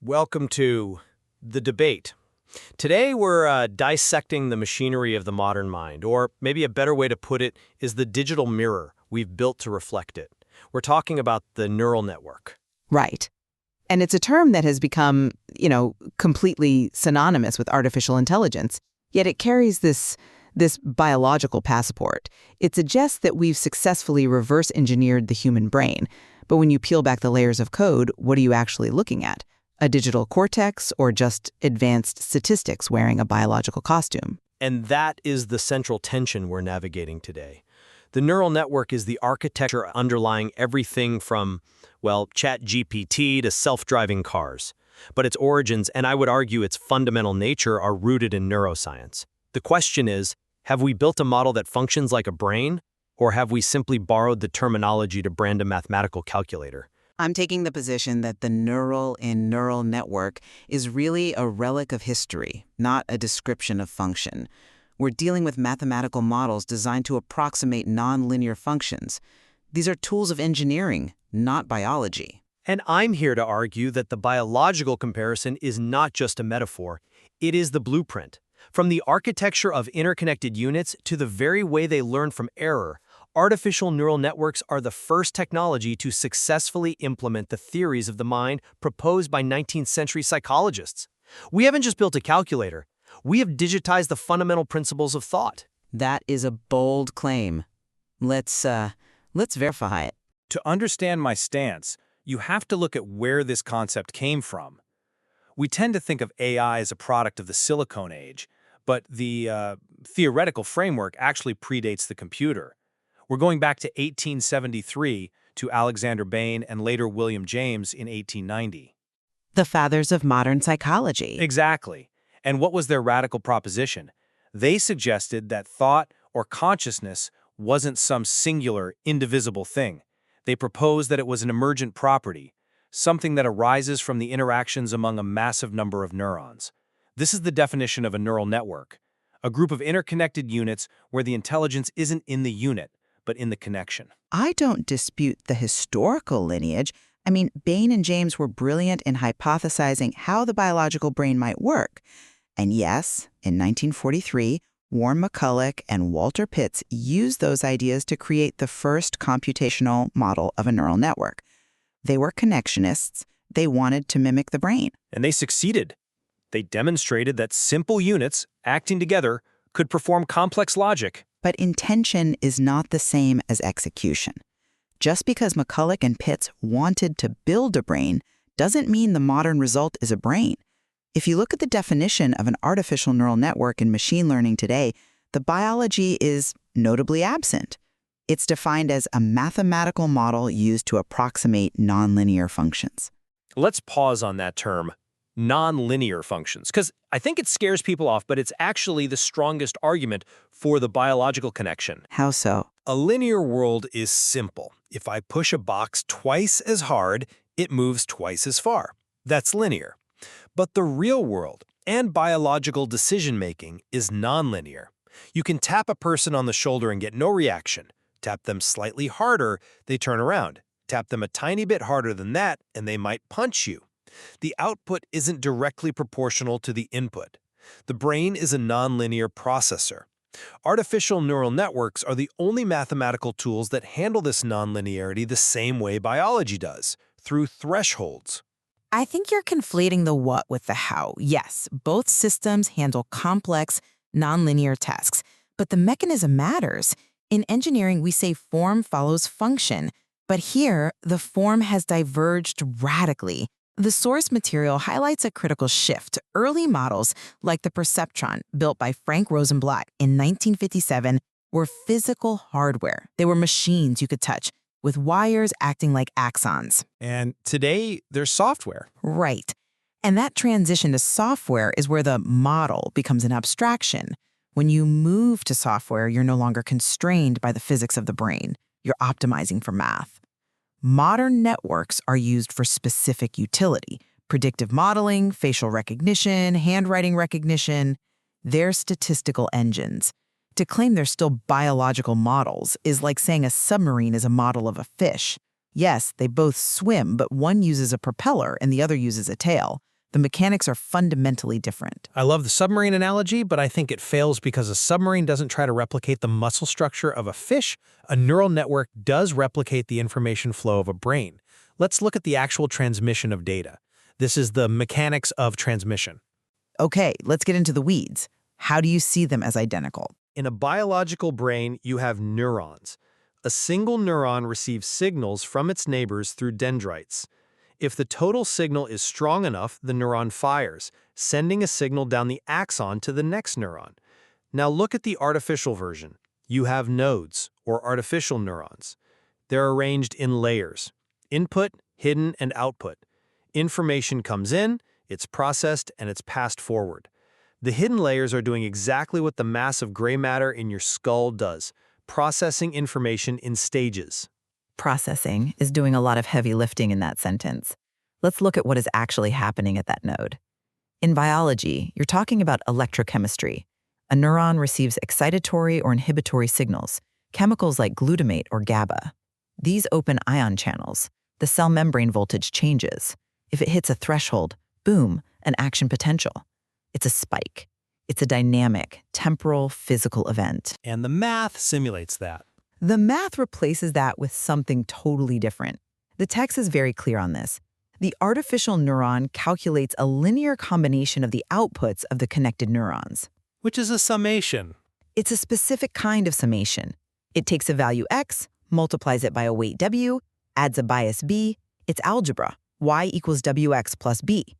Welcome to The Debate. Today we're dissecting the machinery of the modern mind, or maybe a better way to put it is the digital mirror we've built to reflect it. We're talking about the neural network. Right. And it's a term that has become, completely synonymous with artificial intelligence, yet it carries this biological passport. It suggests that we've successfully reverse engineered the human brain. But when you peel back the layers of code, what are you actually looking at? A digital cortex or just advanced statistics wearing a biological costume? And that is the central tension we're navigating today. The neural network is the architecture underlying everything from, ChatGPT to self-driving cars. But its origins, and I would argue its fundamental nature, are rooted in neuroscience. The question is, have we built a model that functions like a brain, or have we simply borrowed the terminology to brand a mathematical calculator? I'm taking the position that the neural in neural network is really a relic of history, not a description of function. We're dealing with mathematical models designed to approximate nonlinear functions. These are tools of engineering, not biology. And I'm here to argue that the biological comparison is not just a metaphor, it is the blueprint. From the architecture of interconnected units to the very way they learn from error, artificial neural networks are the first technology to successfully implement the theories of the mind proposed by 19th century psychologists. We haven't just built a calculator, we have digitized the fundamental principles of thought. That is a bold claim. Let's verify it. To understand my stance, you have to look at where this concept came from. We tend to think of AI as a product of the Silicon Age, but the theoretical framework actually predates the computer. We're going back to 1873 to Alexander Bain and later William James in 1890. The fathers of modern psychology. Exactly. And what was their radical proposition? They suggested that thought or consciousness wasn't some singular, indivisible thing. They proposed that it was an emergent property, something that arises from the interactions among a massive number of neurons. This is the definition of a neural network, a group of interconnected units where the intelligence isn't in the unit, but in the connection. I don't dispute the historical lineage. Bain and James were brilliant in hypothesizing how the biological brain might work. And yes, in 1943, Warren McCulloch and Walter Pitts used those ideas to create the first computational model of a neural network. They were connectionists. They wanted to mimic the brain. And they succeeded. They demonstrated that simple units, acting together, could perform complex logic. But intention is not the same as execution. Just because McCulloch and Pitts wanted to build a brain doesn't mean the modern result is a brain. If you look at the definition of an artificial neural network in machine learning today, the biology is notably absent. It's defined as a mathematical model used to approximate nonlinear functions. Let's pause on that term, nonlinear functions, because I think it scares people off, but it's actually the strongest argument for the biological connection. How so? A linear world is simple. If I push a box twice as hard, it moves twice as far. That's linear. But the real world and biological decision-making is nonlinear. You can tap a person on the shoulder and get no reaction. Tap them slightly harder, they turn around. Tap them a tiny bit harder than that, and they might punch you. The output isn't directly proportional to the input. The brain is a nonlinear processor. Artificial neural networks are the only mathematical tools that handle this nonlinearity the same way biology does, through thresholds. I think you're conflating the what with the how. Yes, both systems handle complex, nonlinear tasks, but the mechanism matters. In engineering, we say form follows function, but here, the form has diverged radically. The source material highlights a critical shift. Early models, like the perceptron, built by Frank Rosenblatt in 1957, were physical hardware. They were machines you could touch, with wires acting like axons. And today, there's software. Right. And that transition to software is where the model becomes an abstraction. When you move to software, you're no longer constrained by the physics of the brain. You're optimizing for math. Modern networks are used for specific utility: predictive modeling, facial recognition, handwriting recognition. They're statistical engines. To claim they're still biological models is like saying a submarine is a model of a fish. Yes, they both swim, but one uses a propeller and the other uses a tail. The mechanics are fundamentally different. I love the submarine analogy, but I think it fails because a submarine doesn't try to replicate the muscle structure of a fish. A neural network does replicate the information flow of a brain. Let's look at the actual transmission of data. This is the mechanics of transmission. Okay, let's get into the weeds. How do you see them as identical? In a biological brain, you have neurons. A single neuron receives signals from its neighbors through dendrites. If the total signal is strong enough, the neuron fires, sending a signal down the axon to the next neuron. Now look at the artificial version. You have nodes, or artificial neurons. They're arranged in layers: input, hidden, and output. Information comes in, it's processed, and it's passed forward. The hidden layers are doing exactly what the mass of gray matter in your skull does, processing information in stages. Processing is doing a lot of heavy lifting in that sentence. Let's look at what is actually happening at that node. In biology, you're talking about electrochemistry. A neuron receives excitatory or inhibitory signals, chemicals like glutamate or GABA. These open ion channels. The cell membrane voltage changes. If it hits a threshold, boom, an action potential. It's a spike. It's a dynamic, temporal, physical event. And the math simulates that. The math replaces that with something totally different. The text is very clear on this. The artificial neuron calculates a linear combination of the outputs of the connected neurons. Which is a summation. It's a specific kind of summation. It takes a value x, multiplies it by a weight w, adds a bias b. It's algebra. Y equals wx plus b.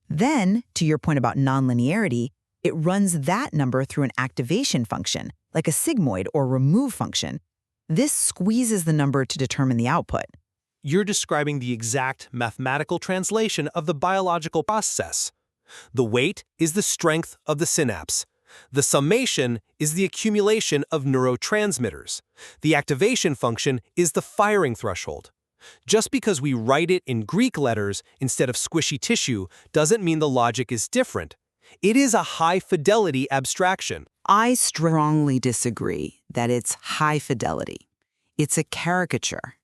Then, to your point about nonlinearity, it runs that number through an activation function, like a sigmoid or remove function. This squeezes the number to determine the output. You're describing the exact mathematical translation of the biological process. The weight is the strength of the synapse. The summation is the accumulation of neurotransmitters. The activation function is the firing threshold. Just because we write it in Greek letters instead of squishy tissue doesn't mean the logic is different. It is a high-fidelity abstraction. I strongly disagree that it's high fidelity. It's a caricature.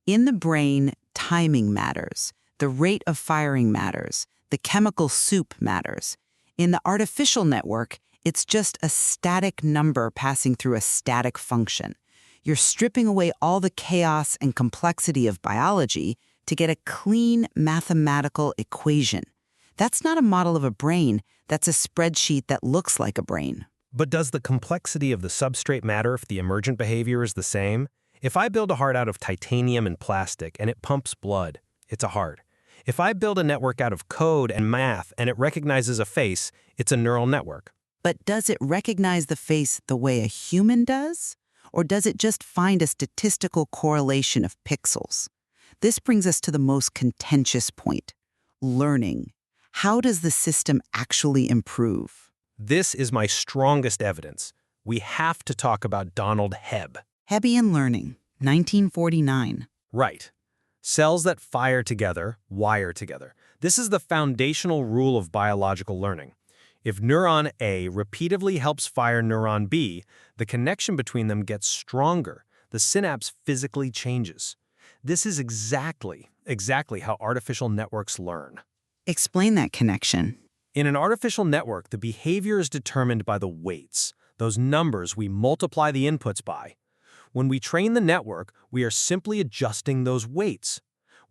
In the brain, timing matters. The rate of firing matters. The chemical soup matters. In the artificial network, it's just a static number passing through a static function. You're stripping away all the chaos and complexity of biology to get a clean mathematical equation. That's not a model of a brain. That's a spreadsheet that looks like a brain. But does the complexity of the substrate matter if the emergent behavior is the same? If I build a heart out of titanium and plastic and it pumps blood, it's a heart. If I build a network out of code and math and it recognizes a face, it's a neural network. But does it recognize the face the way a human does? Or does it just find a statistical correlation of pixels? This brings us to the most contentious point: learning. How does the system actually improve? This is my strongest evidence. We have to talk about Donald Hebb. Hebbian learning, 1949. Right. Cells that fire together, wire together. This is the foundational rule of biological learning. If neuron A repeatedly helps fire neuron B, the connection between them gets stronger. The synapse physically changes. This is exactly how artificial networks learn. Explain that connection. In an artificial network, the behavior is determined by the weights, those numbers we multiply the inputs by. When we train the network, we are simply adjusting those weights.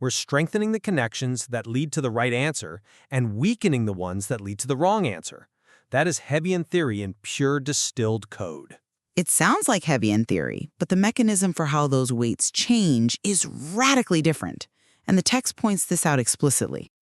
We're strengthening the connections that lead to the right answer and weakening the ones that lead to the wrong answer. That is Hebbian theory in pure distilled code. It sounds like Hebbian theory, but the mechanism for how those weights change is radically different, and the text points this out explicitly.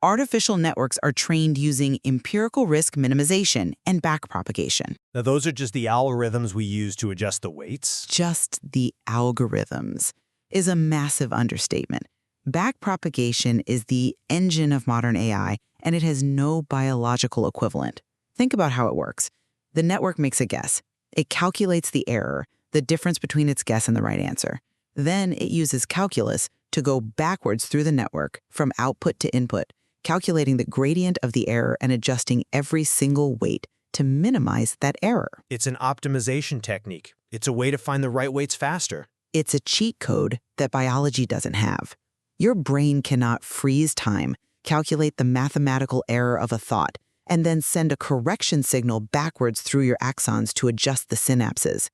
Artificial networks are trained using empirical risk minimization and backpropagation. Now, those are just the algorithms we use to adjust the weights. Just the algorithms is a massive understatement. Backpropagation is the engine of modern AI, and it has no biological equivalent. Think about how it works. The network makes a guess. It calculates the error, the difference between its guess and the right answer. Then it uses calculus to go backwards through the network from output to input, calculating the gradient of the error and adjusting every single weight to minimize that error. It's an optimization technique. It's a way to find the right weights faster. It's a cheat code that biology doesn't have. Your brain cannot freeze time, calculate the mathematical error of a thought, and then send a correction signal backwards through your axons to adjust the synapses.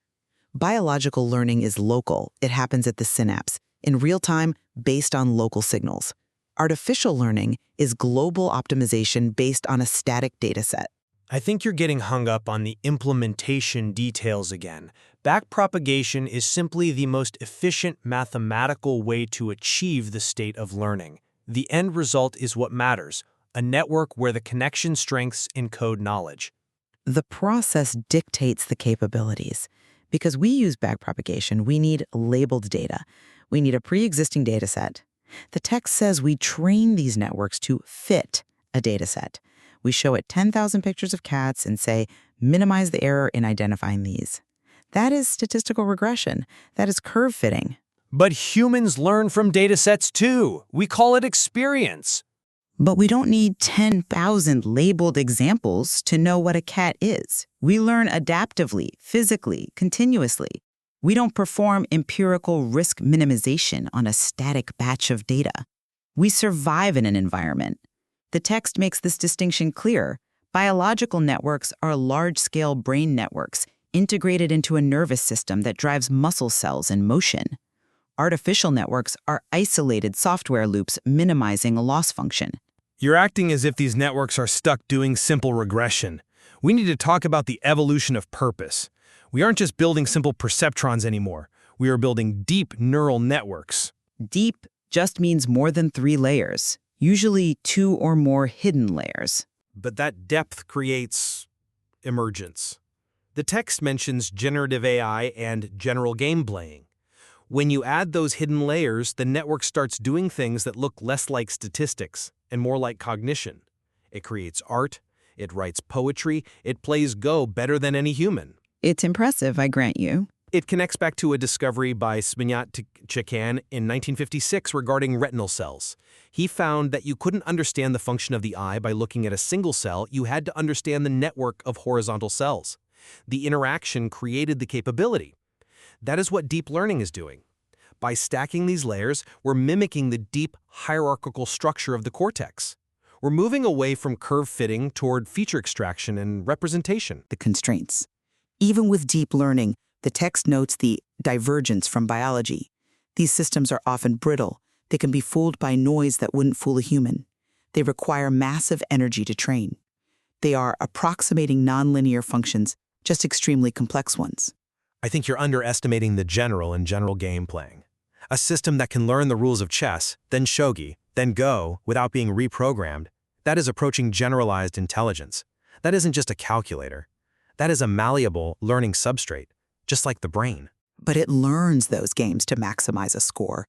Biological learning is local. It happens at the synapse, in real time, based on local signals. Artificial learning is global optimization based on a static dataset. I think you're getting hung up on the implementation details again. Backpropagation is simply the most efficient mathematical way to achieve the state of learning. The end result is what matters, a network where the connection strengths encode knowledge. The process dictates the capabilities. Because we use backpropagation, we need labeled data. We need a pre-existing dataset. The text says we train these networks to fit a dataset. We show it 10,000 pictures of cats and say, minimize the error in identifying these. That is statistical regression. That is curve fitting. But humans learn from datasets too. We call it experience. But we don't need 10,000 labeled examples to know what a cat is. We learn adaptively, physically, continuously. We don't perform empirical risk minimization on a static batch of data. We survive in an environment. The text makes this distinction clear. Biological networks are large-scale brain networks integrated into a nervous system that drives muscle cells in motion. Artificial networks are isolated software loops minimizing loss function. You're acting as if these networks are stuck doing simple regression. We need to talk about the evolution of purpose. We aren't just building simple perceptrons anymore. We are building deep neural networks. Deep just means more than 3 layers, usually 2 or more hidden layers. But that depth creates emergence. The text mentions generative AI and general game playing. When you add those hidden layers, the network starts doing things that look less like statistics and more like cognition. It creates art, it writes poetry, it plays Go better than any human. It's impressive, I grant you. It connects back to a discovery by Sminyat-Chakhan in 1956 regarding retinal cells. He found that you couldn't understand the function of the eye by looking at a single cell. You had to understand the network of horizontal cells. The interaction created the capability. That is what deep learning is doing. By stacking these layers, we're mimicking the deep hierarchical structure of the cortex. We're moving away from curve fitting toward feature extraction and representation. The constraints. Even with deep learning, the text notes the divergence from biology. These systems are often brittle. They can be fooled by noise that wouldn't fool a human. They require massive energy to train. They are approximating nonlinear functions, just extremely complex ones. I think you're underestimating the general and general game playing. A system that can learn the rules of chess, then shogi, then Go without being reprogrammed, that is approaching generalized intelligence. That isn't just a calculator. That is a malleable learning substrate, just like the brain. But it learns those games to maximize a score.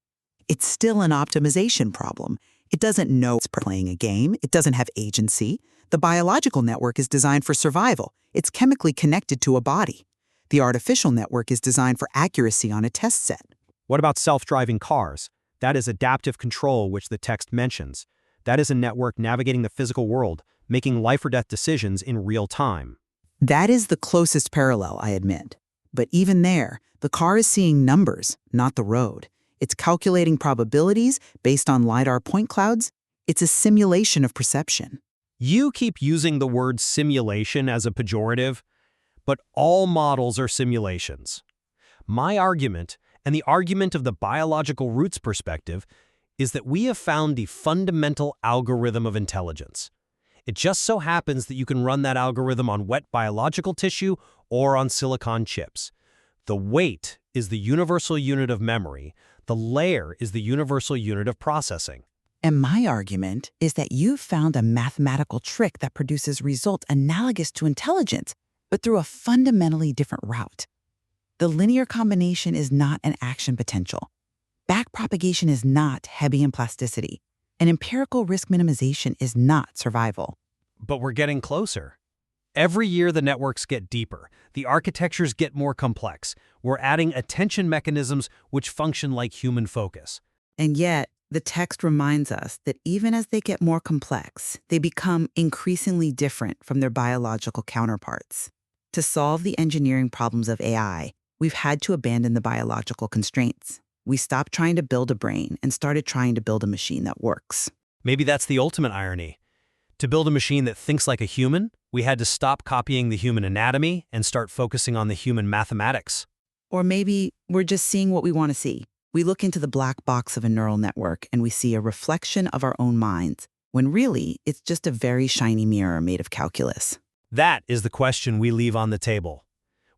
It's still an optimization problem. It doesn't know it's playing a game. It doesn't have agency. The biological network is designed for survival. It's chemically connected to a body. The artificial network is designed for accuracy on a test set. What about self-driving cars? That is adaptive control, which the text mentions. That is a network navigating the physical world, making life-or-death decisions in real time. That is the closest parallel, I admit. But even there, the car is seeing numbers, not the road. It's calculating probabilities based on LiDAR point clouds. It's a simulation of perception. You keep using the word simulation as a pejorative, but all models are simulations. My argument, and the argument of the biological roots perspective, is that we have found the fundamental algorithm of intelligence. It just so happens that you can run that algorithm on wet biological tissue or on silicon chips. The weight is the universal unit of memory. The layer is the universal unit of processing. And my argument is that you've found a mathematical trick that produces results analogous to intelligence, but through a fundamentally different route. The linear combination is not an action potential. Backpropagation is not Hebbian plasticity. And empirical risk minimization is not survival. But we're getting closer. Every year the networks get deeper. The architectures get more complex. We're adding attention mechanisms which function like human focus. And yet, the text reminds us that even as they get more complex, they become increasingly different from their biological counterparts. To solve the engineering problems of AI, We've had to abandon the biological constraints. We stopped trying to build a brain and started trying to build a machine that works. Maybe that's the ultimate irony. To build a machine that thinks like a human, we had to stop copying the human anatomy and start focusing on the human mathematics. Or maybe we're just seeing what we want to see. We look into the black box of a neural network and we see a reflection of our own minds, when really it's just a very shiny mirror made of calculus. That is the question we leave on the table.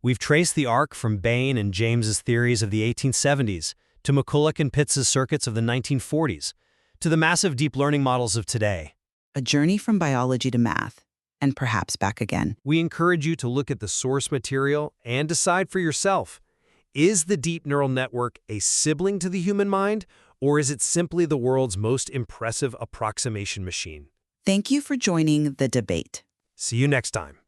We've traced the arc from Bain and James's theories of the 1870s to McCulloch and Pitts's circuits of the 1940s, to the massive deep learning models of today. A journey from biology to math, and perhaps back again. We encourage you to look at the source material and decide for yourself. Is the deep neural network a sibling to the human mind, or is it simply the world's most impressive approximation machine? Thank you for joining the debate. See you next time.